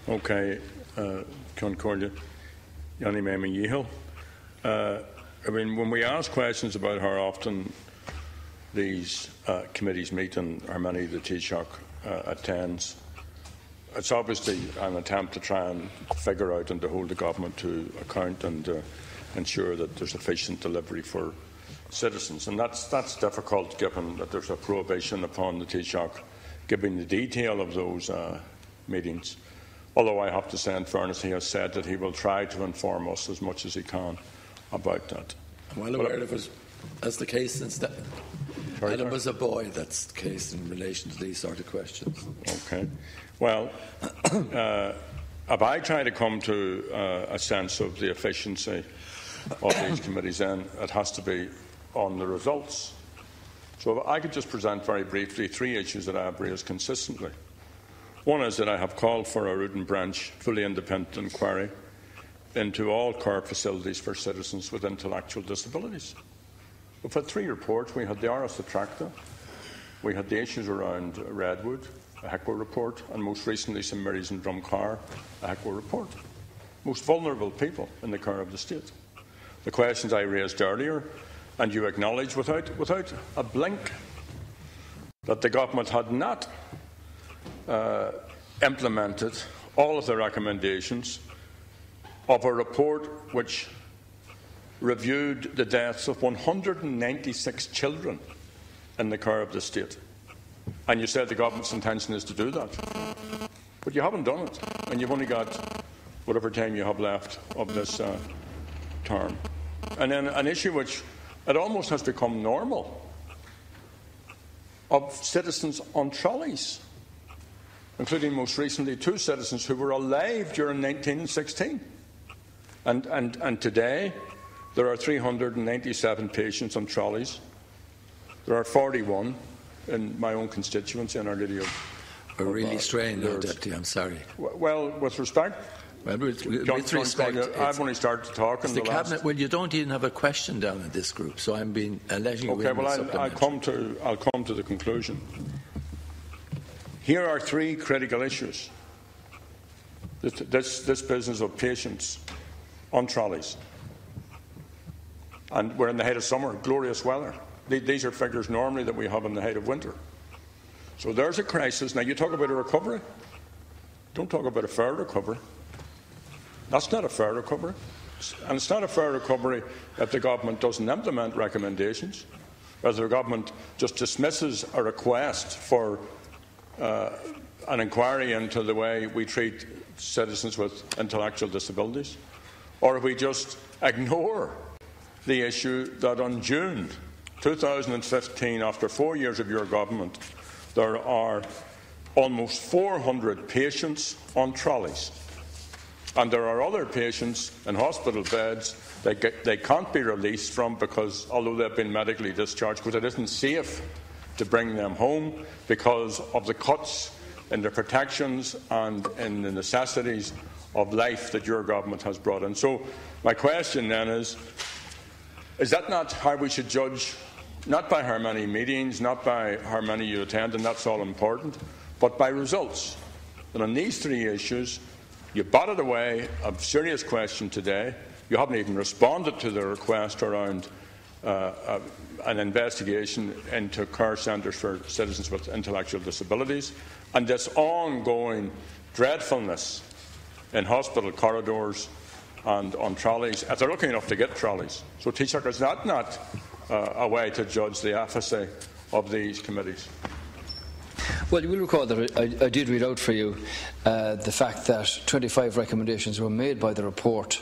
Okay, Concordia, Yanni Memi Yehil. I mean, when we ask questions about how often these committees meet and how many the Taoiseach attends, it's obviously an attempt to try and figure out and to hold the government to account and ensure that there's efficient delivery for citizens. And that's difficult given that there's a prohibition upon the Taoiseach giving the detail of those meetings. Although I have to say, in fairness, he has said that he will try to inform us as much as he can about that. I'm well aware of it as the case since that Adam was a boy. That's the case in relation to these sort of questions. Okay. Well, if I try to come to a sense of the efficiency of these committees, then it has to be on the results. So if I could just present very briefly 3 issues that I have raised consistently. One is that I have called for a root and branch, fully independent inquiry into all care facilities for citizens with intellectual disabilities. We've had 3 reports. We had the Ars Attracta, we had the issues around Redwood, a HECWA report, and most recently St Mary's and Drumcar, a HECWA report. Most vulnerable people in the care of the state. The questions I raised earlier, and you acknowledged without a blink that the government had not implemented all of the recommendations of a report which reviewed the deaths of 196 children in the care of the state. And you said the government's intention is to do that. But you haven't done it, and you've only got whatever time you have left of this term. And then an issue which it almost has become normal, of citizens on trolleys, including most recently 2 citizens who were alive during 1916. And today there are 397 patients on trolleys. There are 41 in my own constituency in Our Lady of... We're really strained now, Deputy, I'm sorry. Well, with respect... Well, with respect, I've only started to talk in the Cabinet. Well, you don't even have a question down in this group, so I'm letting you okay, in. Okay, well, I'll come to the conclusion. Here are 3 critical issues. This business of patients on trolleys. And we're in the height of summer, glorious weather. These are figures normally that we have in the height of winter. So there's a crisis. Now, you talk about a recovery. Don't talk about a fair recovery. That's not a fair recovery. And it's not a fair recovery if the government doesn't implement recommendations, whether the government just dismisses a request for an inquiry into the way we treat citizens with intellectual disabilities, or if we just ignore the issue that on June 2015, after 4 years of your government, there are almost 400 patients on trolleys. And there are other patients in hospital beds they can't be released from because, although they've been medically discharged, because it isn't safe to bring them home because of the cuts in the protections and in the necessities of life that your government has brought in. So my question then is that not how we should judge, not by how many meetings, not by how many you attend, and that's all important, but by results? And on these 3 issues, you batted away a serious question today. You haven't even responded to the request around an investigation into care centres for citizens with intellectual disabilities, and this ongoing dreadfulness in hospital corridors and on trolleys, if they're lucky enough to get trolleys. So, Taoiseach, is that not a way to judge the efficacy of these committees? Well, you will recall that I did read out for you the fact that 25 recommendations were made by the report,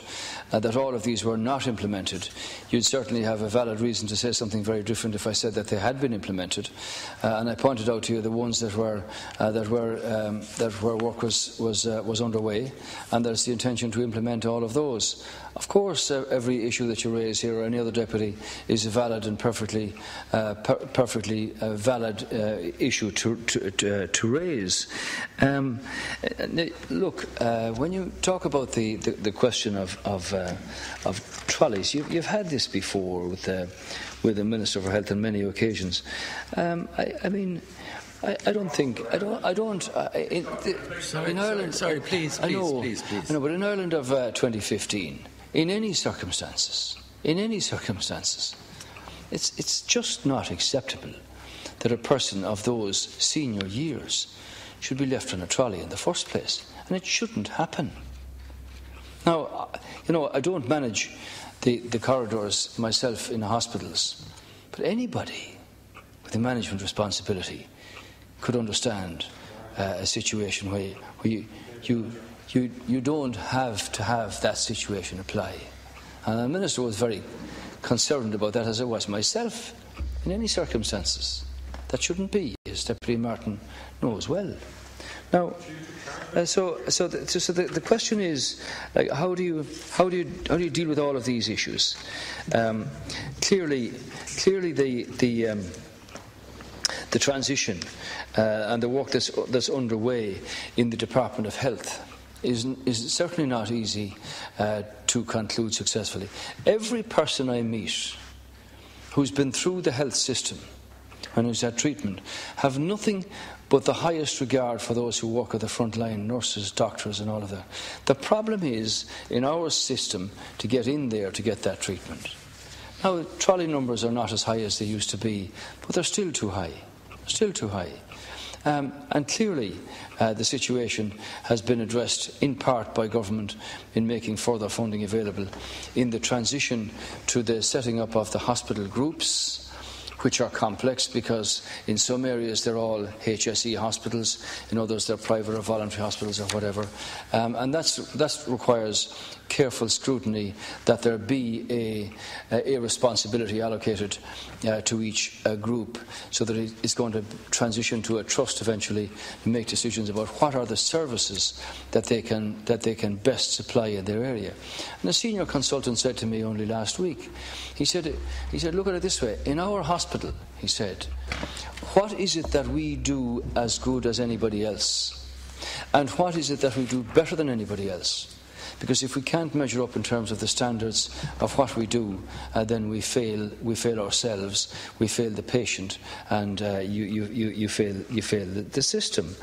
that all of these were not implemented. You'd certainly have a valid reason to say something very different if I said that they had been implemented. And I pointed out to you the ones that where work was underway, and there's the intention to implement all of those. Of course, every issue that you raise here or any other deputy is a valid and perfectly valid issue to raise. Look, when you talk about the question of trolleys, you've had this before with the Minister for Health on many occasions. I mean, I don't think. I don't. In Ireland. Sorry, please. I know, but in Ireland of 2015, in any circumstances, it's just not acceptable that a person of those senior years should be left on a trolley in the first place, and it shouldn't happen. Now, I don't manage the corridors myself in hospitals, but anybody with a management responsibility could understand a situation where you don't have to have that situation apply. And the Minister was very concerned about that, as I was myself. In any circumstances, that shouldn't be, as Deputy Martin knows well. Now, so the question is, like, how do you deal with all of these issues? Clearly, the transition and the work that's underway in the Department of Health is certainly not easy to conclude successfully. Every person I meet who's been through the health system and who's had treatment have nothing but the highest regard for those who work at the front line, nurses, doctors and all of that. The problem is, in our system, to get in there to get that treatment. Now, trolley numbers are not as high as they used to be, but they're still too high. And clearly, the situation has been addressed in part by government in making further funding available in the transition to the setting up of the hospital groups, which are complex because in some areas they're all HSE hospitals, in others they're private or voluntary hospitals or whatever. And that requires careful scrutiny that there be a responsibility allocated to each group, so that it's going to transition to a trust eventually to make decisions about what are the services that they can best supply in their area. And a senior consultant said to me only last week, he said, look at it this way, in our hospital, he said, what is it that we do as good as anybody else? And what is it that we do better than anybody else? Because if we can't measure up in terms of the standards of what we do, then we fail ourselves, we fail the patient, and you fail the system.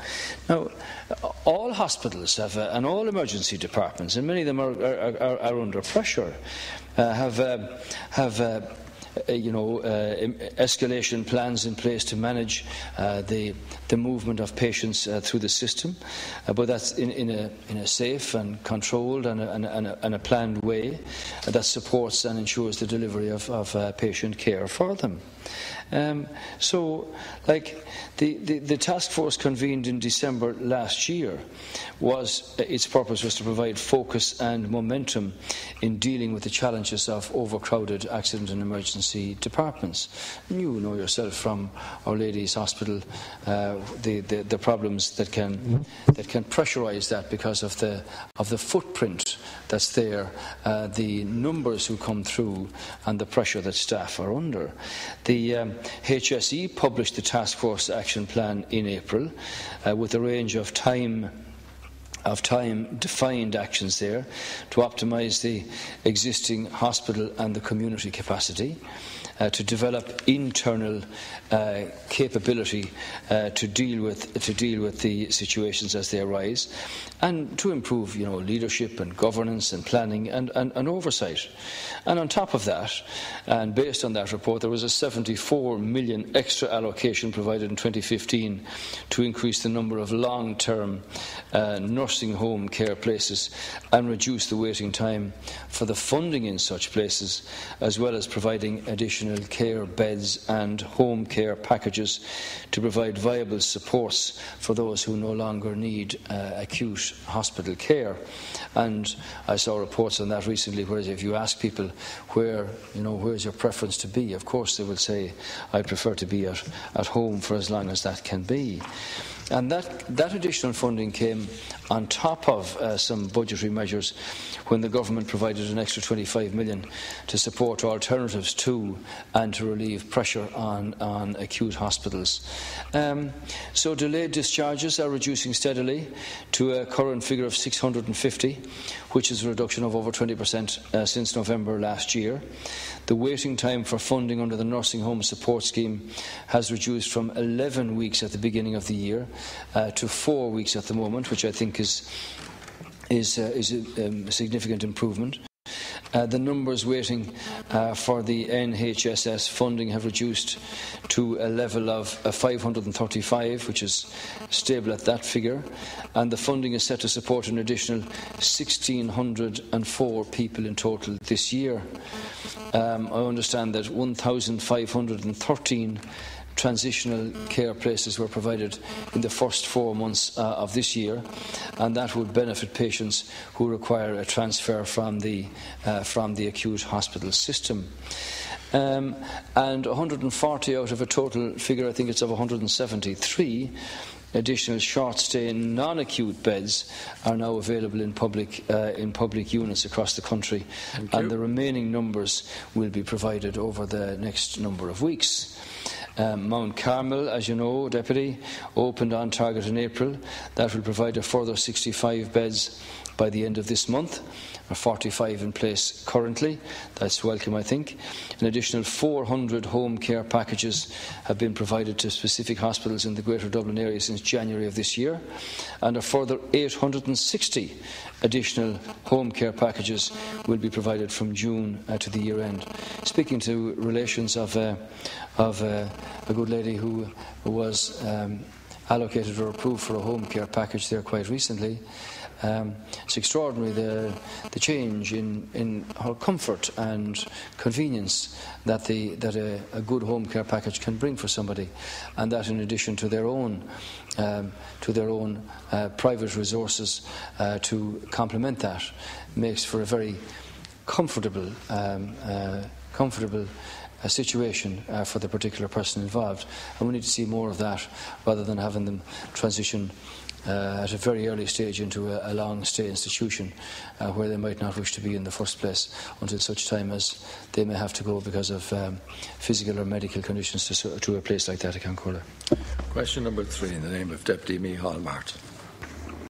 Now, all hospitals have, and all emergency departments, and many of them are under pressure, have escalation plans in place to manage the movement of patients through the system, but that's in a safe and controlled and a planned way that supports and ensures the delivery of patient care for them. So, like the task force convened in December last year, its purpose was to provide focus and momentum in dealing with the challenges of overcrowded accident and emergency departments. You know yourself from Our Lady's Hospital the problems that can pressurise that because of the footprint that's there, the numbers who come through, and the pressure that staff are under. The HSE published the task force action plan in April with a range of time-defined actions there to optimise the existing hospital and the community capacity, to develop internal capability to deal with the situations as they arise, and to improve, leadership and governance and planning and oversight. And on top of that, and based on that report, there was a 74 million extra allocation provided in 2015 to increase the number of long-term nursing home care places and reduce the waiting time for the funding in such places, as well as providing additional care beds and home care packages to provide viable supports for those who no longer need acute hospital care. And I saw reports on that recently, whereas if you ask people where's your preference to be, of course they will say, I prefer to be at home for as long as that can be. And that additional funding came on top of some budgetary measures when the government provided an extra 25 million to support alternatives to and to relieve pressure on acute hospitals. So delayed discharges are reducing steadily to a current figure of 650, which is a reduction of over 20% since November last year. The waiting time for funding under the Nursing Home Support Scheme has reduced from 11 weeks at the beginning of the year to 4 weeks at the moment, which I think is a significant improvement. The numbers waiting for the NHSS funding have reduced to a level of 535, which is stable at that figure, and the funding is set to support an additional 1,604 people in total this year. I understand that 1,513 transitional care places were provided in the first 4 months of this year, and that would benefit patients who require a transfer from the acute hospital system. And 140 out of a total figure, I think it's of 173, additional short-stay non-acute beds are now available in public units across the country, and the remaining numbers will be provided over the next number of weeks. Mount Carmel, as you know, Deputy, opened on target in April. That will provide a further 65 beds by the end of this month. 45 in place currently. That's welcome, I think. An additional 400 home care packages have been provided to specific hospitals in the Greater Dublin area since January of this year, and a further 860 additional home care packages will be provided from June to the year end. Speaking to relations of a good lady who was allocated or approved for a home care package there quite recently, it's extraordinary the change in her comfort and convenience that a good home care package can bring for somebody, and that in addition to their own private resources to complement that, makes for a very comfortable situation for the particular person involved. And we need to see more of that rather than having them transition at a very early stage into a long-stay institution where they might not wish to be in the first place until such time as they may have to go because of physical or medical conditions to a place like that, Cancora. Question number 3 in the name of Deputy Micheál Martin.